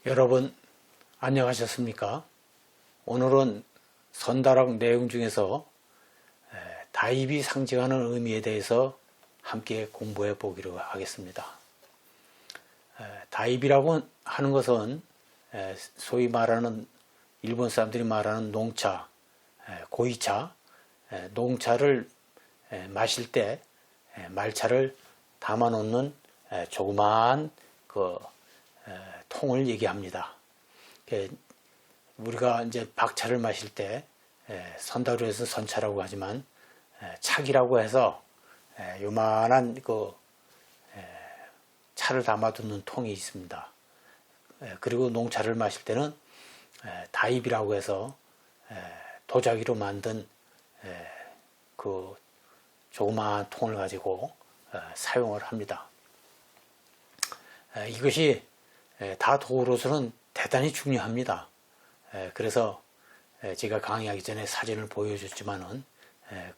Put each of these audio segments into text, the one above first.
여러분 안녕하셨습니까? 오늘은 선다락 내용 중에서 다입이 상징하는 의미에 대해서 함께 공부해 보기로 하겠습니다. 다입이라고 하는 것은 소위 말하는 일본 사람들이 말하는 농차, 고이차, 농차를 마실 때 말차를 담아 놓는 조그마한 통을 얘기합니다. 우리가 이제 박차를 마실 때 선다루에서 선차라고 하지만 차기라고 해서 요만한 차를 담아두는 통이 있습니다. 그리고 농차를 마실 때는 다입이라고 해서 도자기로 만든 그 조그마한 통을 가지고 사용을 합니다. 이것이 다 도로서는 대단히 중요합니다. 그래서 제가 강의하기 전에 사진을 보여줬지만은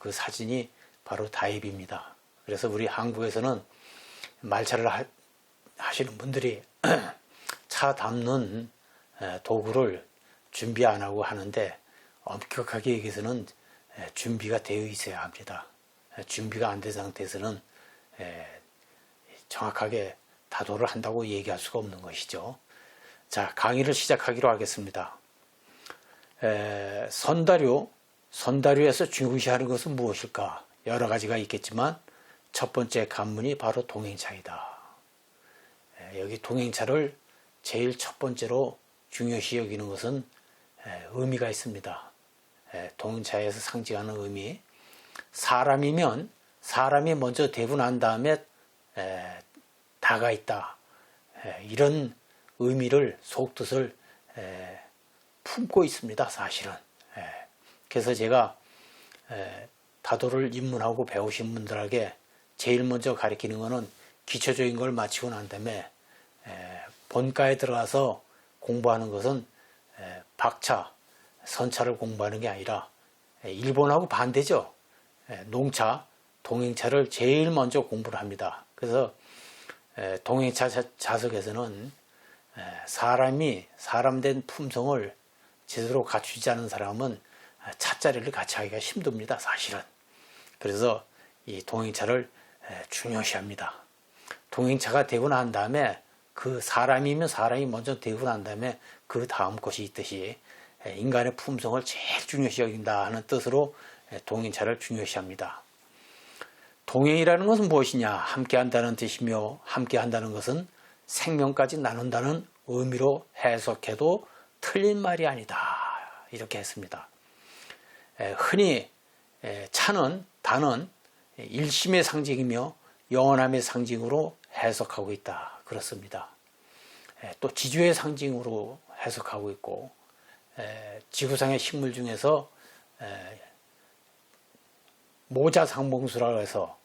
그 사진이 바로 다입입니다. 그래서 우리 한국에서는 말차를 하시는 분들이 차 담는 도구를 준비 안 하고 하는데 엄격하게 얘기해서는 준비가 되어 있어야 합니다. 준비가 안 된 상태에서는 정확하게 다도를 한다고 얘기할 수가 없는 것이죠. 자, 강의를 시작하기로 하겠습니다. 선다류에서 중요시하는 것은 무엇일까? 여러 가지가 있겠지만 첫 번째 관문이 바로 동행차이다. 여기 동행차를 제일 첫 번째로 중요시 여기는 것은 의미가 있습니다. 동행차에서 상징하는 의미, 사람이면 사람이 먼저 되고 난 다음에 다가 있다. 이런 의미를 속뜻을 품고 있습니다. 사실은. 그래서 제가 다도를 입문하고 배우신 분들에게 제일 먼저 가르치는 것은 기초적인 걸 마치고 난 다음에 본과에 들어가서 공부하는 것은 박차, 선차를 공부하는 게 아니라 일본하고 반대죠. 농차, 동행차를 제일 먼저 공부를 합니다. 그래서 동행차 자석에서는 사람이 사람된 품성을 제대로 갖추지 않은 사람은 차자리를 같이 하기가 힘듭니다. 사실은. 그래서 이 동행차를 중요시합니다. 동행차가 되고 난 다음에 그 사람이면 사람이 먼저 되고 난 다음에 그 다음 것이 있듯이 인간의 품성을 제일 중요시 여긴다 하는 뜻으로 동행차를 중요시합니다. 동행이라는 것은 무엇이냐? 함께 한다는 뜻이며 함께 한다는 것은 생명까지 나눈다는 의미로 해석해도 틀린 말이 아니다. 이렇게 했습니다. 흔히 다는 일심의 상징이며 영원함의 상징으로 해석하고 있다. 그렇습니다. 또 지주의 상징으로 해석하고 있고 지구상의 식물 중에서 모자상봉수라고 해서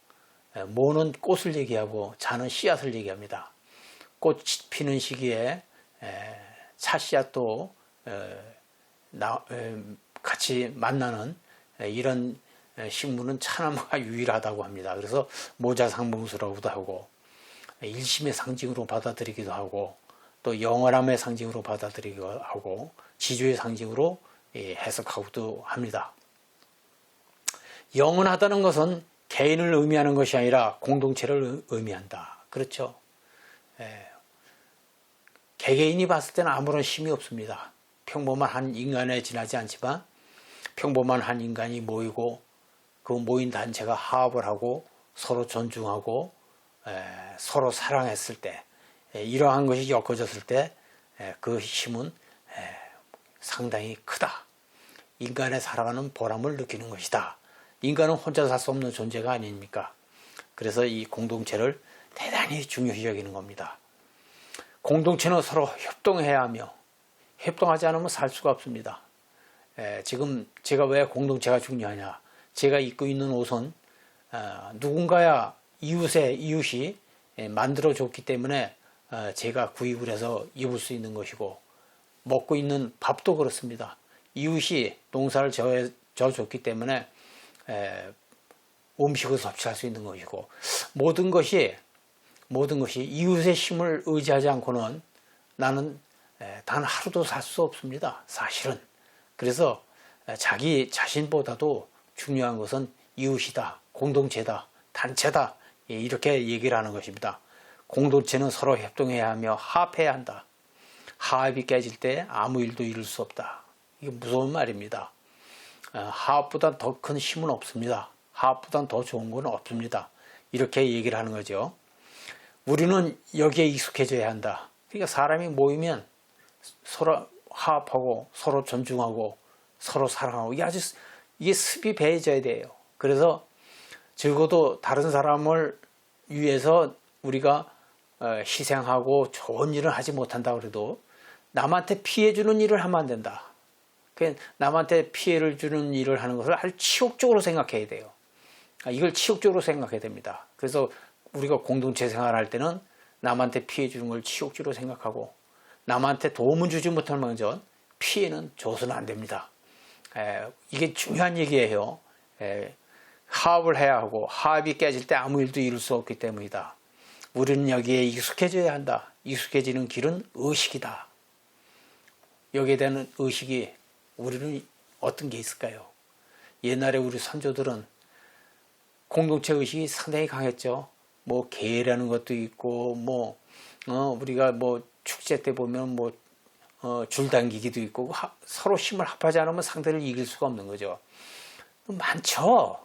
모는 꽃을 얘기하고 자는 씨앗을 얘기합니다. 꽃이 피는 시기에 차씨앗도 같이 만나는 이런 식물은 차나무가 유일하다고 합니다. 그래서 모자상봉수라고도 하고 일심의 상징으로 받아들이기도 하고 또 영원함의 상징으로 받아들이기도 하고 지주의 상징으로 해석하기도 합니다. 영원하다는 것은 개인을 의미하는 것이 아니라 공동체를 의미한다. 그렇죠? 개개인이 봤을 때는 아무런 힘이 없습니다. 평범한 한 인간에 지나지 않지만 평범한 한 인간이 모이고 그 모인 단체가 화합을 하고 서로 존중하고 서로 사랑했을 때 이러한 것이 엮어졌을 때 그 힘은 상당히 크다. 인간의 살아가는 보람을 느끼는 것이다. 인간은 혼자 살 수 없는 존재가 아닙니까? 그래서 이 공동체를 대단히 중요시 여기는 겁니다. 공동체는 서로 협동해야 하며 협동하지 않으면 살 수가 없습니다. 지금 제가 왜 공동체가 중요하냐? 제가 입고 있는 옷은 누군가야 이웃이 만들어줬기 때문에 제가 구입을 해서 입을 수 있는 것이고 먹고 있는 밥도 그렇습니다. 이웃이 농사를 져줬기 때문에 음식을 섭취할 수 있는 것이고 모든 것이 이웃의 힘을 의지하지 않고는 나는 단 하루도 살 수 없습니다. 사실은. 그래서 자기 자신보다도 중요한 것은 이웃이다, 공동체다, 단체다, 이렇게 얘기를 하는 것입니다. 공동체는 서로 협동해야 하며 화합해야 한다. 화합이 깨질 때 아무 일도 이룰 수 없다. 이게 무서운 말입니다. 화합보다 더 큰 힘은 없습니다. 화합보다 더 좋은 건 없습니다. 이렇게 얘기를 하는 거죠. 우리는 여기에 익숙해져야 한다. 그러니까 사람이 모이면 서로 화합하고 서로 존중하고 서로 사랑하고 이게 습이 배해져야 돼요. 그래서 적어도 다른 사람을 위해서 우리가 희생하고 좋은 일을 하지 못한다 그래도 남한테 피해 주는 일을 하면 안 된다. 남한테 피해를 주는 일을 하는 것을 아주 치욕적으로 생각해야 돼요. 이걸 치욕적으로 생각해야 됩니다. 그래서 우리가 공동체 생활할 때는 남한테 피해 주는 걸 치욕적으로 생각하고 남한테 도움을 주지 못할 망정 피해는 줘서는 안 됩니다. 이게 중요한 얘기예요. 화합을 해야 하고 화합이 깨질 때 아무 일도 이룰 수 없기 때문이다. 우리는 여기에 익숙해져야 한다. 익숙해지는 길은 의식이다. 여기에 대한 의식이 우리는 어떤 게 있을까요? 옛날에 우리 선조들은 공동체 의식이 상당히 강했죠. 뭐 계라는 것도 있고 우리가 축제 때 보면 줄 당기기도 있고 서로 힘을 합하지 않으면 상대를 이길 수가 없는 거죠. 많죠.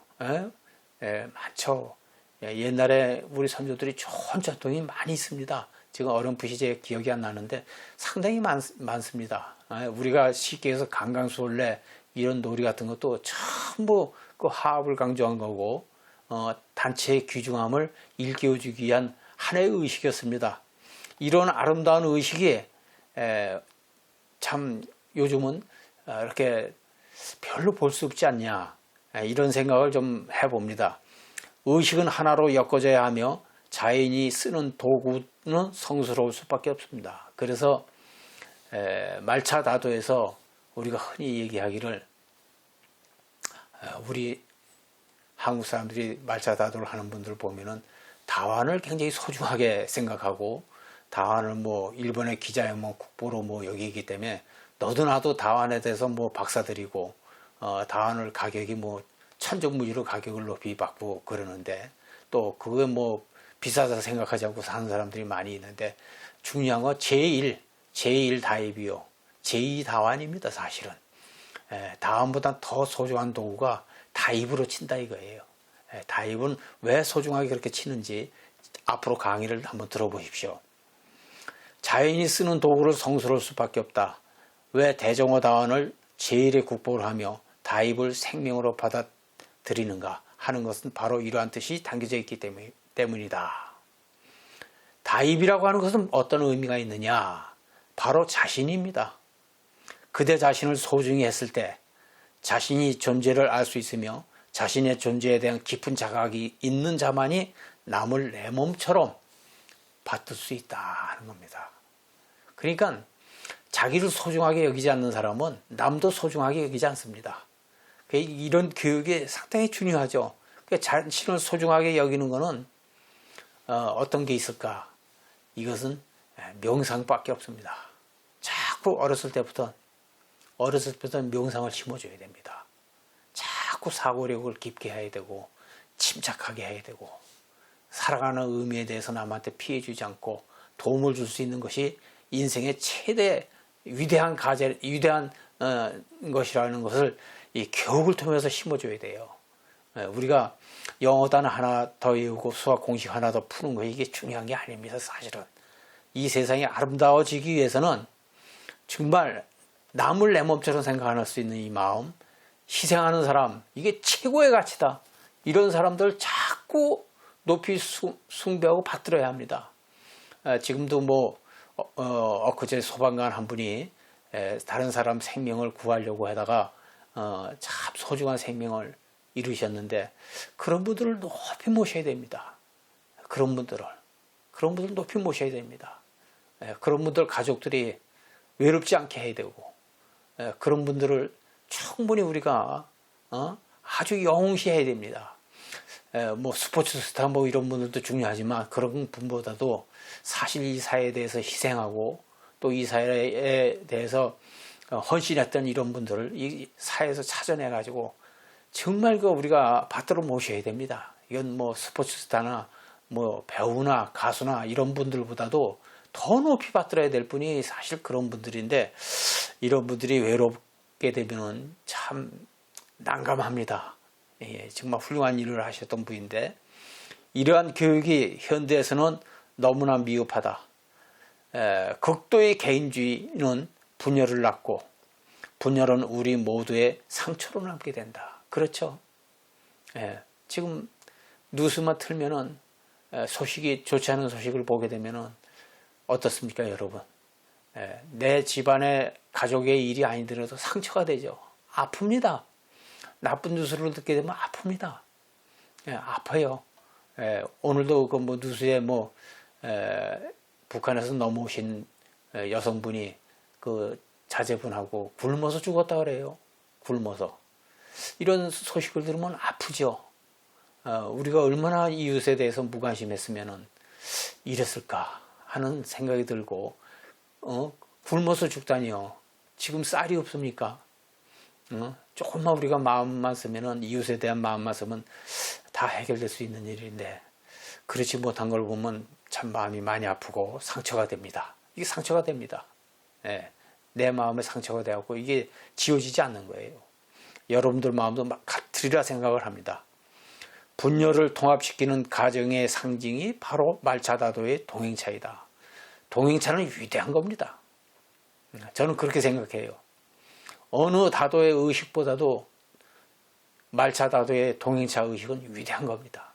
많죠. 옛날에 우리 선조들이 좋은 전통이 많이 있습니다. 지금 어렴풋이 제 기억이 안 나는데 상당히 많습니다. 우리가 쉽게 해서 강강수월래 이런 놀이 같은 것도 전부 그 화합을 강조한 거고 단체의 귀중함을 일깨워주기 위한 하나의 의식이었습니다. 이런 아름다운 의식이 참 요즘은 이렇게 별로 볼 수 없지 않냐 이런 생각을 좀 해봅니다. 의식은 하나로 엮어져야 하며 자연이 쓰는 도구는 성스러울 수밖에 없습니다. 그래서 말차다도에서 우리가 흔히 얘기하기를 우리 한국 사람들이 말차다도를 하는 분들 보면은 다환을 굉장히 소중하게 생각하고 다환을 일본의 기자연문 국보로 여기기 때문에 너도 나도 다환에 대해서 박사들이고 다환을 가격이 천정무지로 가격을 높이 받고 그러는데 또 그게 비싸다 생각하지 않고 사는 사람들이 많이 있는데 중요한 건 제1 다입이요. 제2다환입니다. 사실은. 다환보다 더 소중한 도구가 다입으로 친다 이거예요. 다입은 왜 소중하게 그렇게 치는지 앞으로 강의를 한번 들어보십시오. 자연이 쓰는 도구를 성스러울 수밖에 없다. 왜 대정호 다환을 제1의 국보를 하며 다입을 생명으로 받아들이는가 하는 것은 바로 이러한 뜻이 담겨져 있기 때문이다. 다입이라고 하는 것은 어떤 의미가 있느냐? 바로 자신입니다. 그대 자신을 소중히 했을 때 자신이 존재를 알 수 있으며 자신의 존재에 대한 깊은 자각이 있는 자만이 남을 내 몸처럼 받을 수 있다 하는 겁니다. 그러니까 자기를 소중하게 여기지 않는 사람은 남도 소중하게 여기지 않습니다. 이런 교육이 상당히 중요하죠. 자신을 소중하게 여기는 것은 어떤 게 있을까? 이것은 명상밖에 없습니다. 자꾸 어렸을 때부터 명상을 심어줘야 됩니다. 자꾸 사고력을 깊게 해야 되고 침착하게 해야 되고 살아가는 의미에 대해서 남한테 피해 주지 않고 도움을 줄 수 있는 것이 인생의 최대 위대한 것이라는 것을 이 교육을 통해서 심어줘야 돼요. 우리가 영어 단어 하나 더 외우고 수학 공식 하나 더 푸는 거 이게 중요한 게 아닙니다. 사실은 이 세상이 아름다워지기 위해서는 정말 남을 내 몸처럼 생각할 수 있는 이 마음, 희생하는 사람, 이게 최고의 가치다. 이런 사람들 자꾸 높이 숭배하고 받들어야 합니다. 지금도 엊그제 소방관 한 분이 다른 사람 생명을 구하려고 하다가 참 소중한 생명을 잃으셨는데 그런 분들을 높이 모셔야 됩니다. 그런 분들 높이 모셔야 됩니다. 그런 분들 가족들이 외롭지 않게 해야 되고 그런 분들을 충분히 우리가 아주 영웅시해야 됩니다. 스포츠 스타 이런 분들도 중요하지만 그런 분보다도 사실 이 사회에 대해서 희생하고 또 이 사회에 대해서 헌신했던 이런 분들을 이 사회에서 찾아내가지고 정말 그 우리가 받들어 모셔야 됩니다. 이건 뭐 스포츠 스타나 뭐 배우나 가수나 이런 분들보다도 더 높이 받들어야 될 분이 사실 그런 분들인데, 이런 분들이 외롭게 되면은 참 난감합니다. 예, 정말 훌륭한 일을 하셨던 분인데 이러한 교육이 현대에서는 너무나 미흡하다. 극도의 개인주의는 분열을 낳고 분열은 우리 모두의 상처로 남게 된다. 그렇죠? 지금 뉴스만 틀면은 소식이 좋지 않은 소식을 보게 되면은 어떻습니까, 여러분? 내 집안의 가족의 일이 아니더라도 상처가 되죠. 아픕니다. 나쁜 뉴스를 듣게 되면 아픕니다. 아파요. 오늘도 그 뭐 뉴스에 뭐 북한에서 넘어오신 여성분이 그 자제분하고 굶어서 죽었다 그래요. 굶어서. 이런 소식을 들으면 아프죠. 우리가 얼마나 이웃에 대해서 무관심했으면은 이랬을까 하는 생각이 들고, 굶어서 죽다니요. 지금 쌀이 없습니까? 조금만 우리가 마음만 쓰면은, 이웃에 대한 마음만 쓰면 다 해결될 수 있는 일인데 그렇지 못한 걸 보면 참 마음이 많이 아프고 상처가 됩니다. 이게 상처가 됩니다. 내 마음에 상처가 되고 이게 지워지지 않는 거예요. 여러분들 마음도 막 같으리라 생각을 합니다. 분열을 통합시키는 가정의 상징이 바로 말차다도의 동행차이다. 동행차는 위대한 겁니다. 저는 그렇게 생각해요. 어느 다도의 의식보다도 말차다도의 동행차 의식은 위대한 겁니다.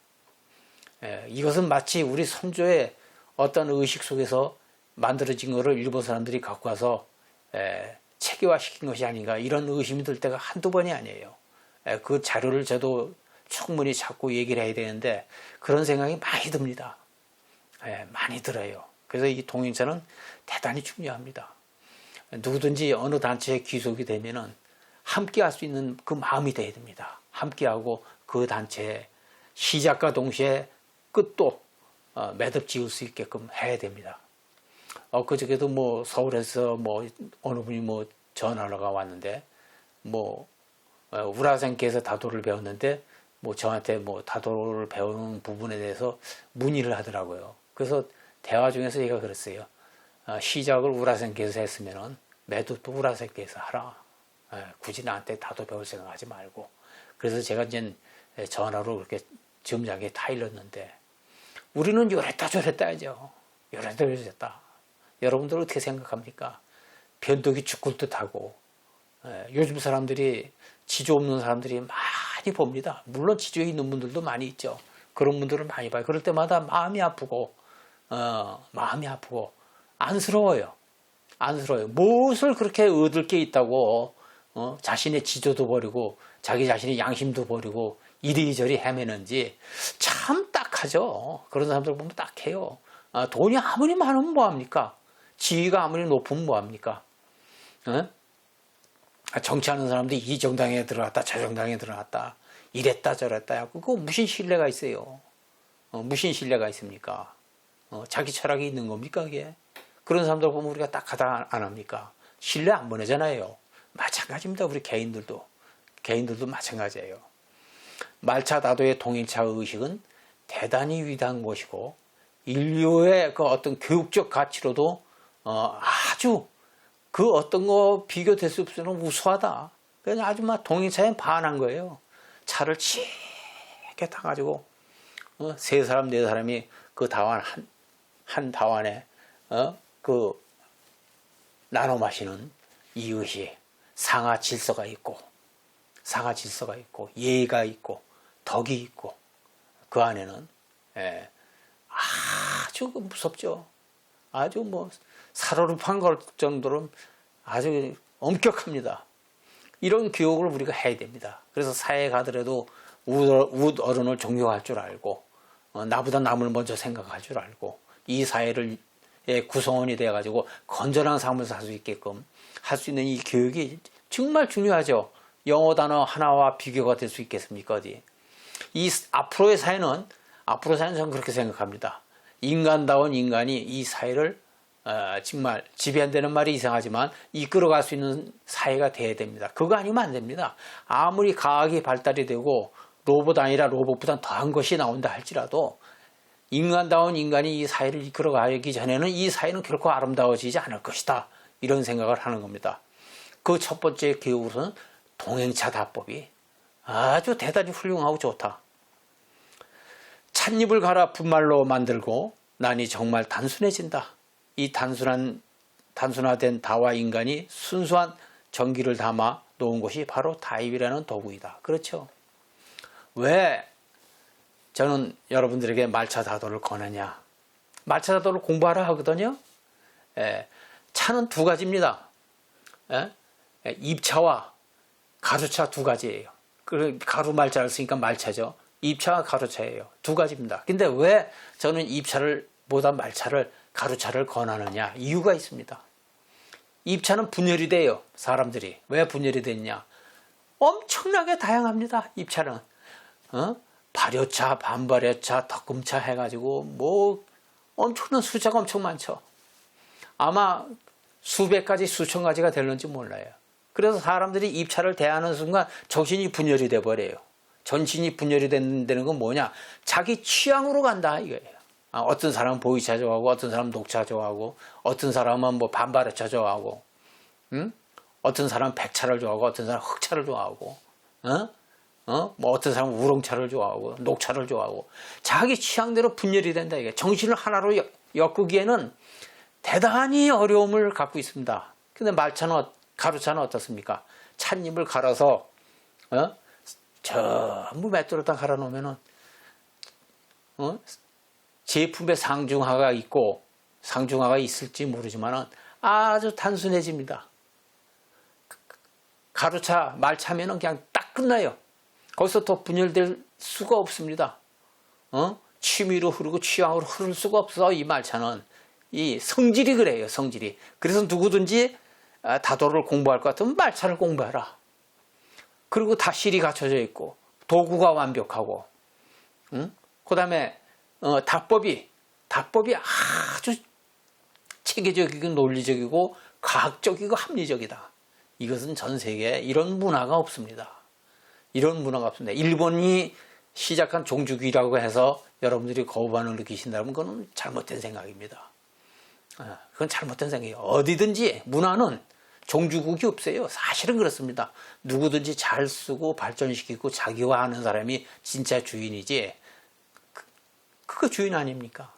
이것은 마치 우리 선조의 어떤 의식 속에서 만들어진 것을 일본 사람들이 갖고 와서 체계화시킨 것이 아닌가, 이런 의심이 들 때가 한두 번이 아니에요. 그 자료를 저도 충분히 찾고 얘기를 해야 되는데 그런 생각이 많이 듭니다. 많이 들어요. 그래서 이 동행차는 대단히 중요합니다. 누구든지 어느 단체에 귀속이 되면은 함께 할 수 있는 그 마음이 돼야 됩니다. 함께하고 그 단체의 시작과 동시에 끝도 매듭 지을 수 있게끔 해야 됩니다. 그저께도 뭐 서울에서 뭐 어느 분이 뭐 전화가 왔는데, 뭐 우라생께서 다도를 배웠는데 뭐 저한테 뭐 다도를 배우는 부분에 대해서 문의를 하더라고요. 그래서 대화 중에서 얘가 그랬어요. 시작을 우라생께서 했으면은 매듭도 우라생께서 하라. 굳이 나한테 다도 배울 생각하지 말고. 그래서 제가 이제 전화로 그렇게 점잖게 타일렀는데, 우리는 요랬다 저랬다 하죠. 요랬다 저랬다. 여러분들 어떻게 생각합니까? 변덕이 죽을 듯하고, 요즘 사람들이, 지조 없는 사람들이 많이 봅니다. 물론 지조에 있는 분들도 많이 있죠. 그런 분들을 많이 봐요. 그럴 때마다 마음이 아프고 안쓰러워요. 안쓰러워요. 무엇을 그렇게 얻을 게 있다고 자신의 지조도 버리고 자기 자신의 양심도 버리고 이리저리 헤매는지 참 딱하죠. 그런 사람들 보면 딱해요. 돈이 아무리 많으면 뭐합니까? 지위가 아무리 높으면 뭐합니까? 정치하는 사람들이 이 정당에 들어갔다 저 정당에 들어갔다 이랬다 저랬다 하고 그거 무슨 신뢰가 있어요? 무슨 신뢰가 있습니까? 자기 철학이 있는 겁니까 그게? 그런 사람들 보면 우리가 딱하다 안 합니까? 신뢰 안 보내잖아요. 마찬가지입니다. 우리 개인들도 마찬가지예요. 말차다도의 동행차 의식은 대단히 위대한 것이고 인류의 그 어떤 교육적 가치로도 아주 그 어떤 거 비교될 수 없으면 우수하다. 그래서 아주 막 동행차에 반한 거예요. 차를 치게 타가지고 세 사람 네 사람이 그 다원 한 다원에 그 나눠 마시는 이것이 상하 질서가 있고 예의가 있고 덕이 있고 그 안에는 아주 무섭죠. 아주 뭐 살얼음판 걸 정도로 아주 엄격합니다. 이런 교육을 우리가 해야 됩니다. 그래서 사회에 가더라도 웃 어른을 존경할 줄 알고 나보다 남을 먼저 생각할 줄 알고 이 사회를 구성원이 되어가지고 건전한 삶을 살 수 있게끔 할 수 있는 이 교육이 정말 중요하죠. 영어 단어 하나와 비교가 될 수 있겠습니까? 어디? 앞으로의 사회는 저는 그렇게 생각합니다. 인간다운 인간이 이 사회를 정말 지배한다는 말이 이상하지만 이끌어갈 수 있는 사회가 돼야 됩니다. 그거 아니면 안 됩니다. 아무리 과학이 발달이 되고 로봇 아니라 로봇보다 더한 것이 나온다 할지라도 인간다운 인간이 이 사회를 이끌어가기 전에는 이 사회는 결코 아름다워지지 않을 것이다. 이런 생각을 하는 겁니다. 그 첫 번째 교육으로는 동행차 다법이 아주 대단히 훌륭하고 좋다. 찻잎을 갈아 분말로 만들고 나니 정말 단순해진다. 이 단순화된 다와 인간이 순수한 전기를 담아 놓은 것이 바로 다입이라는 도구이다. 그렇죠? 왜 저는 여러분들에게 말차다도를 권하냐? 말차다도를 공부하라 하거든요. 차는 두 가지입니다. 입차와 가루차 두 가지예요. 가루 말차를 쓰니까 말차죠. 입차와 가루차예요. 두 가지입니다. 근데 왜 저는 입차를 보다 말차를 가루차를 권하느냐? 이유가 있습니다. 입차는 분열이 돼요. 사람들이. 왜 분열이 됐냐? 엄청나게 다양합니다. 입차는. 발효차, 반발효차, 덕금차 해가지고 뭐 엄청난 숫자가 엄청 많죠. 아마 수백 가지, 수천 가지가 될는지 몰라요. 그래서 사람들이 입차를 대하는 순간 정신이 분열이 돼버려요. 전신이 분열이 된다는 건 뭐냐? 자기 취향으로 간다 이거예요. 어떤 사람은 보이차 좋아하고, 어떤 사람은 녹차 좋아하고, 어떤 사람은 뭐 반발효차 좋아하고, 어떤 사람은 백차를 좋아하고, 어떤 사람은 흑차를 좋아하고, 뭐 어떤 사람은 우롱차를 좋아하고, 녹차를 좋아하고, 자기 취향대로 분열이 된다 이게. 정신을 하나로 엮기에는 대단히 어려움을 갖고 있습니다. 근데 말차는 가루차는 어떻습니까? 찻잎을 갈아서 전부 맷돌에다 갈아 놓으면은 제품에 상중하가 있고 상중하가 있을지 모르지만은 아주 단순해집니다. 가루차, 말차면은 그냥 딱 끝나요. 거기서 더 분열될 수가 없습니다. 취미로 흐르고 취향으로 흐를 수가 없어. 이 말차는 이 성질이 그래요. 성질이. 그래서 누구든지 다도를 공부할 것 같으면 말차를 공부해라. 그리고 다 실이 갖춰져 있고 도구가 완벽하고, 그 다음에 답법이 아주 체계적이고 논리적이고 과학적이고 합리적이다. 이것은 전 세계에 이런 문화가 없습니다. 이런 문화가 없습니다. 일본이 시작한 종주기라고 해서 여러분들이 거부반응을 느끼신다면 그건 잘못된 생각입니다. 그건 잘못된 생각이에요. 어디든지 문화는 종주국이 없어요. 사실은 그렇습니다. 누구든지 잘 쓰고 발전시키고 자기화하는 사람이 진짜 주인이지, 그거 주인 아닙니까?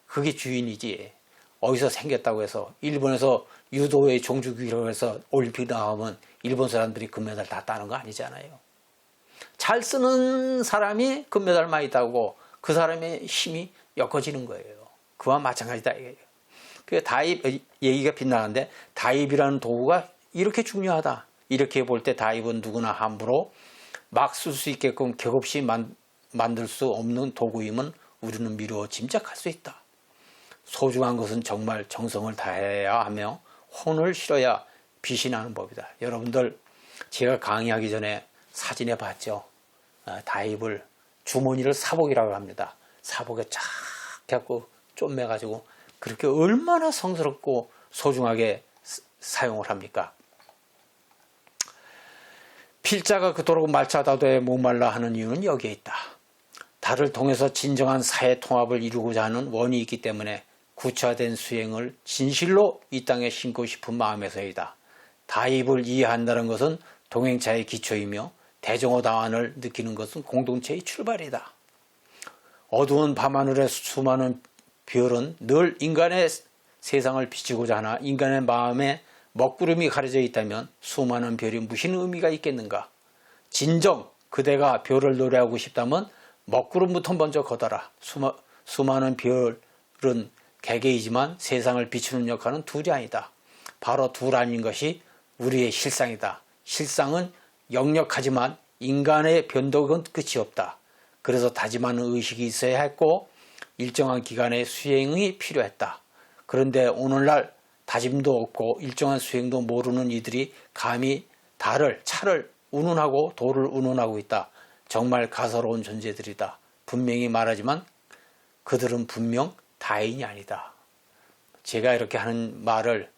그게 주인이지. 어디서 생겼다고 해서 일본에서 유도의 종주국이라고 해서 올림픽 나가면 일본 사람들이 금메달 다 따는 거 아니잖아요. 잘 쓰는 사람이 금메달 많이 따고 그 사람의 힘이 엮어지는 거예요. 그와 마찬가지다 이거예요. 그 다입 얘기가 빗나가는데, 다입이라는 도구가 이렇게 중요하다. 이렇게 볼 때 다입은 누구나 함부로 막 쓸 수 있게끔 격없이 만들 수 없는 도구임은 우리는 미루어 짐작할 수 있다. 소중한 것은 정말 정성을 다해야 하며 혼을 실어야 빛이 나는 법이다. 여러분들, 제가 강의하기 전에 사진에 봤죠. 다입을 주머니를 사복이라고 합니다. 사복에 쫙 해갖고 쪼매가지고 그렇게 얼마나 성스럽고 소중하게 사용을 합니까? 필자가 그토록 말차다도에 목말라 하는 이유는 여기에 있다. 달을 통해서 진정한 사회 통합을 이루고자 하는 원이 있기 때문에 구체화된 수행을 진실로 이 땅에 심고 싶은 마음에서이다. 다입을 이해한다는 것은 동행차의 기초이며 대정호 다환을 느끼는 것은 공동체의 출발이다. 어두운 밤하늘의 수많은 별은 늘 인간의 세상을 비추고자 하나 인간의 마음에 먹구름이 가려져 있다면 수많은 별이 무슨 의미가 있겠는가? 진정 그대가 별을 노래하고 싶다면 먹구름부터 먼저 걷어라. 수많은 별은 개개이지만 세상을 비추는 역할은 둘이 아니다. 바로 둘 아닌 것이 우리의 실상이다. 실상은 역력하지만 인간의 변덕은 끝이 없다. 그래서 다짐하는 의식이 있어야 했고 일정한 기간의 수행이 필요했다. 그런데 오늘날 다짐도 없고 일정한 수행도 모르는 이들이 감히 차를 운운하고 도를 운운하고 있다. 정말 가소로운 존재들이다. 분명히 말하지만 그들은 분명 다인이 아니다. 제가 이렇게 하는 말을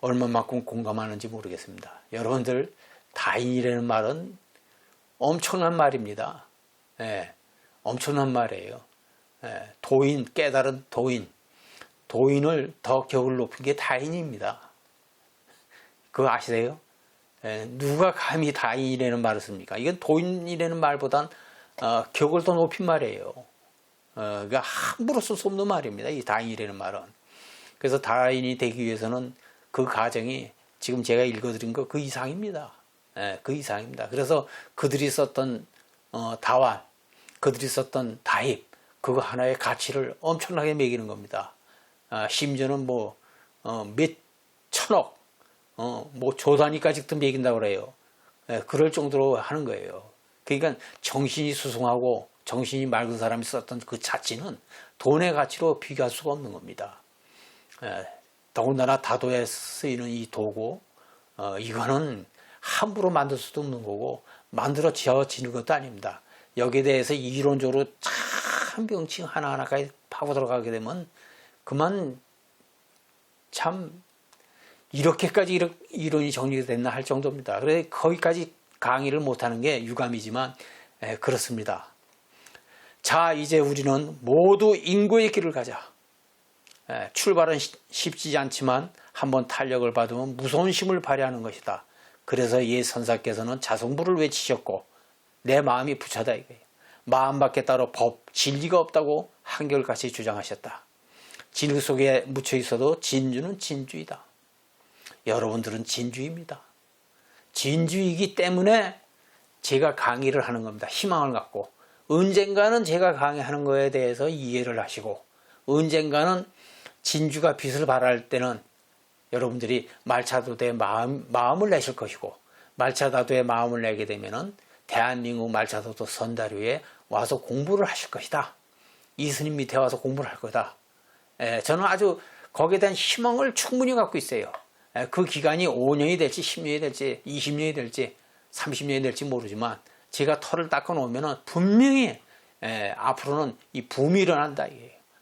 얼마만큼 공감하는지 모르겠습니다. 여러분들 다인이라는 말은 엄청난 말입니다. 예, 엄청난 말이에요. 예, 도인, 깨달은 도인, 도인을 더 격을 높인 게 다인입니다. 그거 아시세요? 예, 누가 감히 다인이라는 말을 씁니까? 이건 도인이라는 말보단 격을 더 높인 말이에요. 그러니까 함부로 쓸 수 없는 말입니다. 이 다인이라는 말은. 그래서 다인이 되기 위해서는 그 과정이 지금 제가 읽어드린 거 그 이상입니다. 예, 그 이상입니다. 그래서 그들이 썼던 다완, 그들이 썼던 다입, 그거 하나의 가치를 엄청나게 매기는 겁니다. 심지어는 몇 천억, 뭐 조 단위까지도 매긴다고 그래요. 예, 그럴 정도로 하는 거예요. 그러니까 정신이 수승하고 정신이 맑은 사람이 썼던 그 자체는 돈의 가치로 비교할 수가 없는 겁니다. 예, 더군다나 다도에 쓰이는 이 도구, 이거는 함부로 만들 수도 없는 거고 만들어 지어지는 것도 아닙니다. 여기에 대해서 이론적으로 참 명칭 하나하나까지 파고 들어가게 되면 그만 참 이렇게까지 이론이 정리됐나 할 정도입니다. 그래서 거기까지 강의를 못하는 게 유감이지만 그렇습니다. 자, 이제 우리는 모두 인고의 길을 가자. 출발은 쉽지 않지만 한번 탄력을 받으면 무서운 힘을 발휘하는 것이다. 그래서 예 선사께서는 자성부를 외치셨고 내 마음이 부처다 이거예요. 마음밖에 따로 법, 진리가 없다고 한결같이 주장하셨다. 진리 속에 묻혀 있어도 진주는 진주이다. 여러분들은 진주입니다. 진주이기 때문에 제가 강의를 하는 겁니다. 희망을 갖고 언젠가는 제가 강의하는 거에 대해서 이해를 하시고 언젠가는 진주가 빛을 발할 때는 여러분들이 말차도대에 마음을 내실 것이고 말차도대에 마음을 내게 되면은 대한민국 말차도도 선다류에 와서 공부를 하실 것이다. 이스님 밑에 와서 공부를 할 거다. 저는 아주 거기에 대한 희망을 충분히 갖고 있어요. 그 기간이 5년이 될지 10년이 될지 20년이 될지 30년이 될지 모르지만 제가 털을 닦아 놓으면은 분명히 앞으로는 이 붐이 일어난다.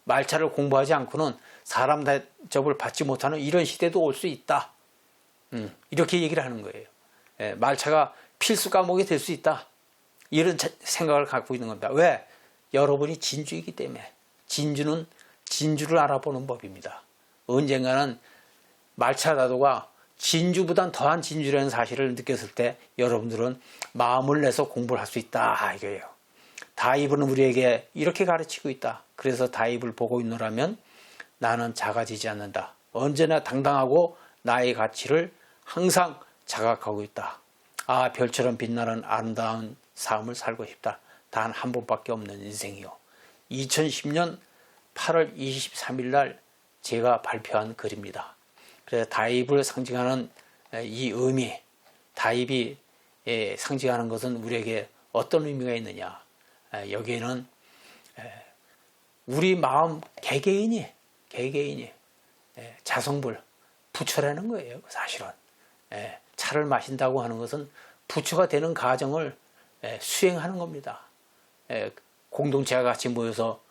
말차를 공부하지 않고는 사람 대접을 받지 못하는 이런 시대도 올 수 있다. 이렇게 얘기를 하는 거예요. 말차가 필수 과목이 될 수 있다. 이런 생각을 갖고 있는 겁니다. 왜? 여러분이 진주이기 때문에. 진주는 진주를 알아보는 법입니다. 언젠가는 말차다도가 진주보단 더한 진주라는 사실을 느꼈을 때 여러분들은 마음을 내서 공부를 할 수 있다 이거예요. 다입은 우리에게 이렇게 가르치고 있다. 그래서 다입을 보고 있노라면 나는 작아지지 않는다. 언제나 당당하고 나의 가치를 항상 자각하고 있다. 아, 별처럼 빛나는 아름다운 삶을 살고 싶다. 단 한 번밖에 없는 인생이요. 2010년 8월 23일 날 제가 발표한 글입니다. 그래서 다입을 상징하는 이 의미, 다입이 상징하는 것은 우리에게 어떤 의미가 있느냐. 여기에는 우리 마음 개개인이 자성불, 부처라는 거예요. 사실은. 차를 마신다고 하는 것은 부처가 되는 과정을 수행하는 겁니다. 공동체가 같이 모여서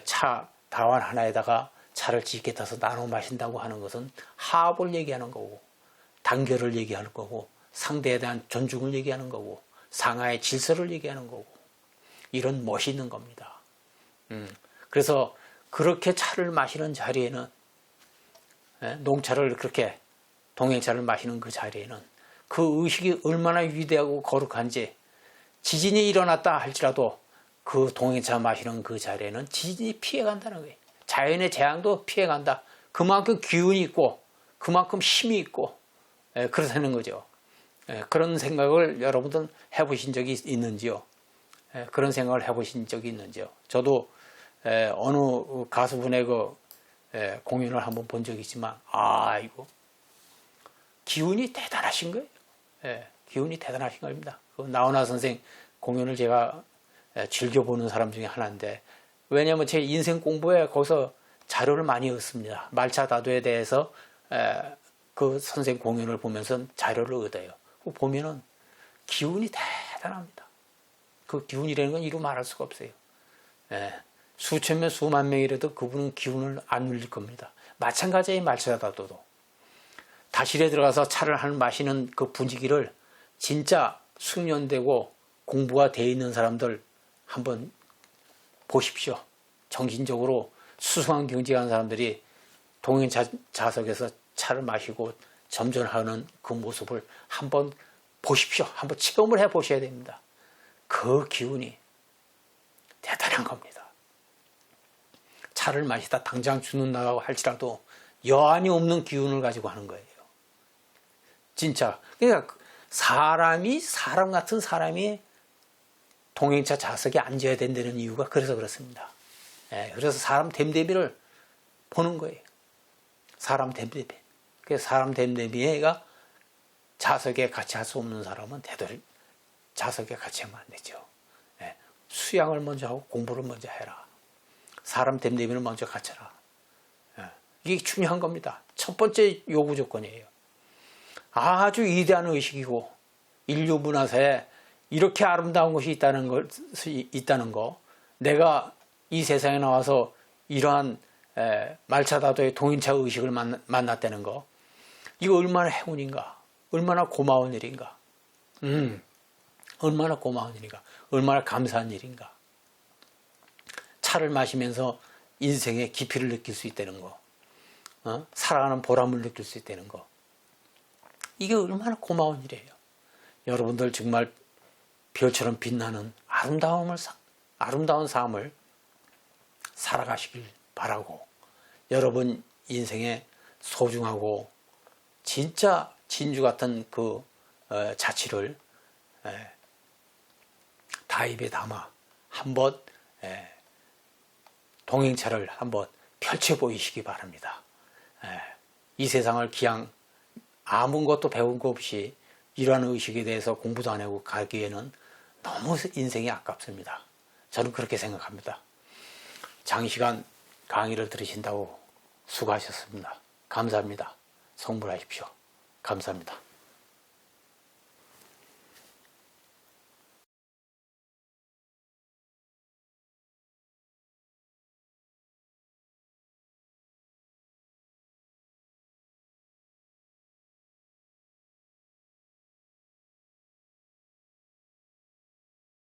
차 다완 하나에다가 차를 짙게 타서 나눠 마신다고 하는 것은 화합을 얘기하는 거고 단결을 얘기하는 거고 상대에 대한 존중을 얘기하는 거고 상하의 질서를 얘기하는 거고 이런 멋이 있는 겁니다. 그래서 그렇게 차를 마시는 자리에는 농차를 그렇게 동행차를 마시는 그 자리에는 그 의식이 얼마나 위대하고 거룩한지 지진이 일어났다 할지라도 그 동행차 마시는 그 자리에는 지진이 피해간다는 거예요. 자연의 재앙도 피해간다. 그만큼 기운이 있고 그만큼 힘이 있고 그렇다는 거죠. 그런 생각을 여러분들은 해보신 적이 있는지요? 그런 생각을 해보신 적이 있는지요? 저도 어느 가수분의 그 공연을 한번 본 적이 있지만 이거 기운이 대단하신 거예요. 기운이 대단하신 겁니다. 그 나훈아 선생 공연을 제가 즐겨보는 사람 중에 하나인데 왜냐하면 제 인생 공부에 거기서 자료를 많이 얻습니다. 말차 다도에 대해서 그 선생 공연을 보면서 자료를 얻어요. 보면은 기운이 대단합니다. 그 기운이라는 건 이루 말할 수가 없어요. 수천 명, 수만 명이라도 그분은 기운을 안 눌릴 겁니다. 마찬가지의 말차다도도 다실에 들어가서 차를 한 마시는 그 분위기를 진짜 숙련되고 공부가 돼 있는 사람들 한번 보십시오. 정신적으로 수상한 경지한 사람들이 동행 좌석에서 차를 마시고 점전하는 그 모습을 한번 보십시오. 한번 체험을 해 보셔야 됩니다. 그 기운이 대단한 겁니다. 차를 마시다 당장 죽는다고 할지라도 여한이 없는 기운을 가지고 하는 거예요. 진짜. 그러니까 사람 같은 사람이 동행차 좌석에 앉아야 된다는 이유가 그래서 그렇습니다. 그래서 사람 됨됨이를 보는 거예요. 사람 됨됨이. 그래서 사람 됨됨이가 좌석에 같이 할 수 없는 사람은 되도록 좌석에 같이 하면 안 되죠. 수양을 먼저 하고 공부를 먼저 해라. 사람 됨됨이를 먼저 갖춰라. 이게 중요한 겁니다. 첫 번째 요구 조건이에요. 아주 위대한 의식이고 인류 문화사에 이렇게 아름다운 것이 있다는 거, 내가 이 세상에 나와서 이러한 말차다도의 동인차 의식을 만났다는 거, 이거 얼마나 행운인가, 얼마나 고마운 일인가, 얼마나 고마운 일인가, 얼마나 감사한 일인가. 차를 마시면서 인생의 깊이를 느낄 수 있다는 거, 살아가는 보람을 느낄 수 있다는 거, 이게 얼마나 고마운 일이에요. 여러분들 정말 별처럼 빛나는 아름다운 삶을 살아가시길 바라고, 여러분 인생에 소중하고 진짜 진주 같은 그 자취를 다 입에 담아 한번 동행차를 한번 펼쳐 보이시기 바랍니다. 이 세상을 그냥 아무것도 배운 거 없이 이러한 의식에 대해서 공부도 안 하고 가기에는 너무 인생이 아깝습니다. 저는 그렇게 생각합니다. 장시간 강의를 들으신다고 수고하셨습니다. 감사합니다. 성불하십시오. 감사합니다.